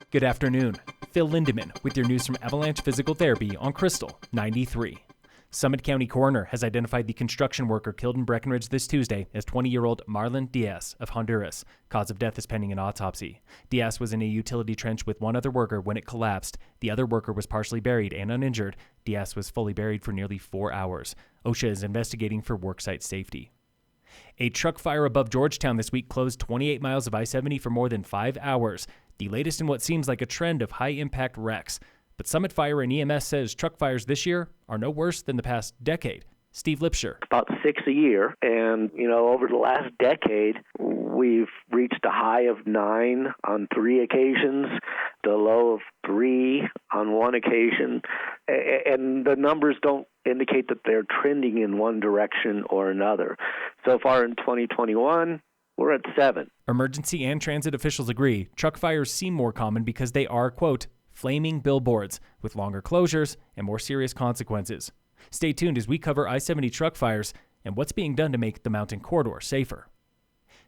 Good afternoon. Phil Lindemann with your news from Avalanche Physical Therapy on Krystal 93. Summit County Coroner has identified the construction worker killed in Breckenridge this Tuesday as 20-year-old Marlon Diaz of Honduras. Cause of death is pending an autopsy. Diaz was in a utility trench with one other worker when it collapsed. The other worker was partially buried and uninjured. Diaz was fully buried for nearly 4 hours. OSHA is investigating for worksite safety. A truck fire above Georgetown this week closed 28 miles of I-70 for more than 5 hours, the latest in what seems like a trend of high-impact wrecks. But Summit Fire and EMS says truck fires this year are no worse than the past decade. Steve Lipsher. About 6 a year, and, over the last decade, we've reached a high of 9 on 3 occasions, the low of 3 on 1 occasion, and the numbers don't indicate that they're trending in one direction or another. So far in 2021, we're at 7. Emergency and transit officials agree truck fires seem more common because they are, quote, flaming billboards with longer closures and more serious consequences. Stay tuned as we cover I-70 truck fires and what's being done to make the mountain corridor safer.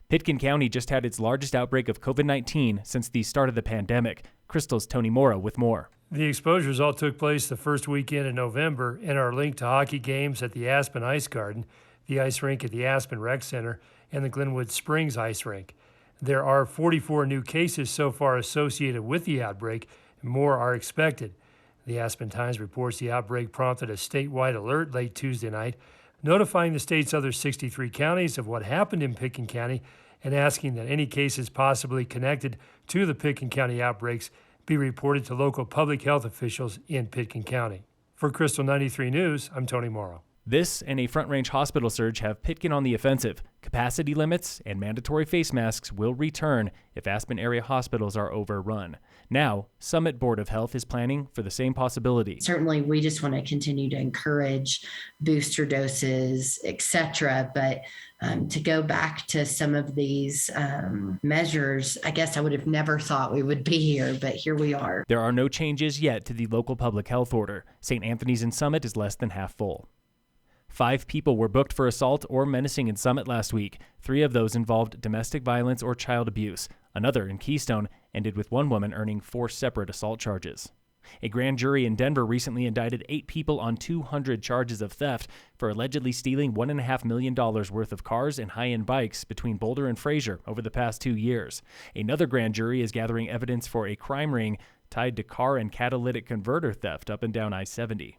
Pitkin County just had its largest outbreak of COVID-19 since the start of the pandemic. Krystal's Tony Mora with more. The exposures all took place the first weekend in November and are linked to hockey games at the Aspen Ice Garden, the ice rink at the Aspen Rec Center, and the Glenwood Springs Ice Rink. There are 44 new cases so far associated with the outbreak, and more are expected. The Aspen Times reports the outbreak prompted a statewide alert late Tuesday night, notifying the state's other 63 counties of what happened in Pitkin County and asking that any cases possibly connected to the Pitkin County outbreaks be reported to local public health officials in Pitkin County. For Krystal 93 News, I'm Tony Morrow. This and a Front Range hospital surge have Pitkin on the offensive. Capacity limits and mandatory face masks will return if Aspen area hospitals are overrun. Now, Summit Board of Health is planning for the same possibility. Certainly, we just want to continue to encourage booster doses, etc. But to go back to some of these measures, I guess I would have never thought we would be here, but here we are. There are no changes yet to the local public health order. St. Anthony's in Summit is less than half full. 5 people were booked for assault or menacing in Summit last week. 3 of those involved domestic violence or child abuse. Another in Keystone ended with one woman earning 4 separate assault charges. A grand jury in Denver recently indicted 8 people on 200 charges of theft for allegedly stealing $1.5 million worth of cars and high-end bikes between Boulder and Fraser over the past 2 years. Another grand jury is gathering evidence for a crime ring tied to car and catalytic converter theft up and down I-70.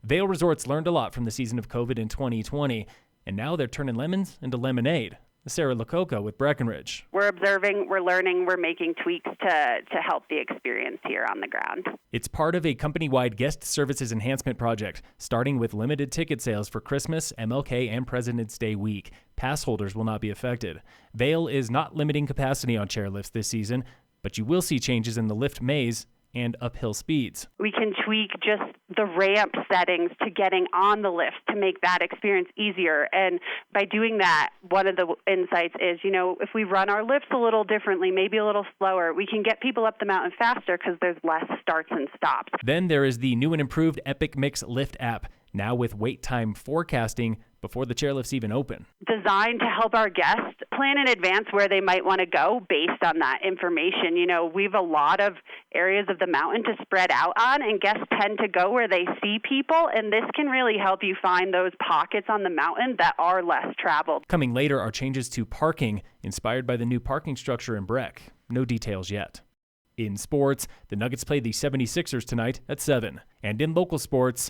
Vail Resorts learned a lot from the season of COVID in 2020, and now they're turning lemons into lemonade. Sarah Lococo with Breckenridge. We're observing, we're learning, we're making tweaks to help the experience here on the ground. It's part of a company-wide guest services enhancement project, starting with limited ticket sales for Christmas, MLK, and President's Day week. Pass holders will not be affected. Vail is not limiting capacity on chairlifts this season, but you will see changes in the lift maze and uphill speeds. We can tweak just the ramp settings to getting on the lift to make that experience easier. And by doing that, one of the insights is, if we run our lifts a little differently, maybe a little slower, we can get people up the mountain faster because there's less starts and stops. Then there is the new and improved Epic Mix Lift app, now with wait time forecasting before the chairlifts even open. Designed to help our guests plan in advance where they might want to go based on that information. We have a lot of areas of the mountain to spread out on, and guests tend to go where they see people, and this can really help you find those pockets on the mountain that are less traveled. Coming later are changes to parking, inspired by the new parking structure in Breck. No details yet. In sports, the Nuggets play the 76ers tonight at 7. And in local sports,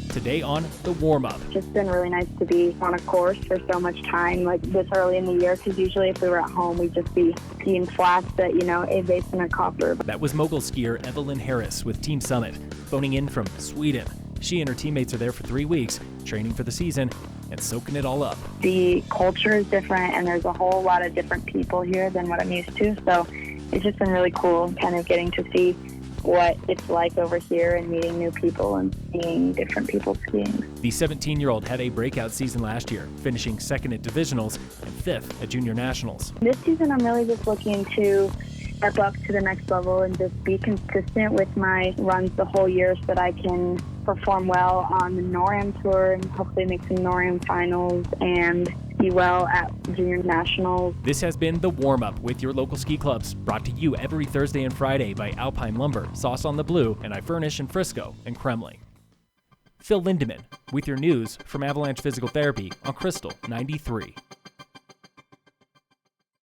today on the Warmup. It's been really nice to be on a course for so much time, like this early in the year, because usually if we were at home, we'd just be skiing flats at, a basin or copper. That was mogul skier Evelyn Harris with Team Summit, phoning in from Sweden. She and her teammates are there for 3 weeks, training for the season and soaking it all up. The culture is different, and there's a whole lot of different people here than what I'm used to, so it's just been really cool kind of getting to see what it's like over here and meeting new people and seeing different people skiing. The 17-year-old had a breakout season last year, finishing 2nd at divisionals and 5th at junior nationals. This season, I'm really just looking to step up to the next level and just be consistent with my runs the whole year so that I can perform well on the NORAM tour and hopefully make some NORAM finals and ski well at junior nationals. This has been the Warmup with your local ski clubs, brought to you every Thursday and Friday by Alpine Lumber, Sauce on the Blue, and I Furnish in Frisco and Kremling. Phil Lindemann with your news from Avalanche Physical Therapy on Krystal 93.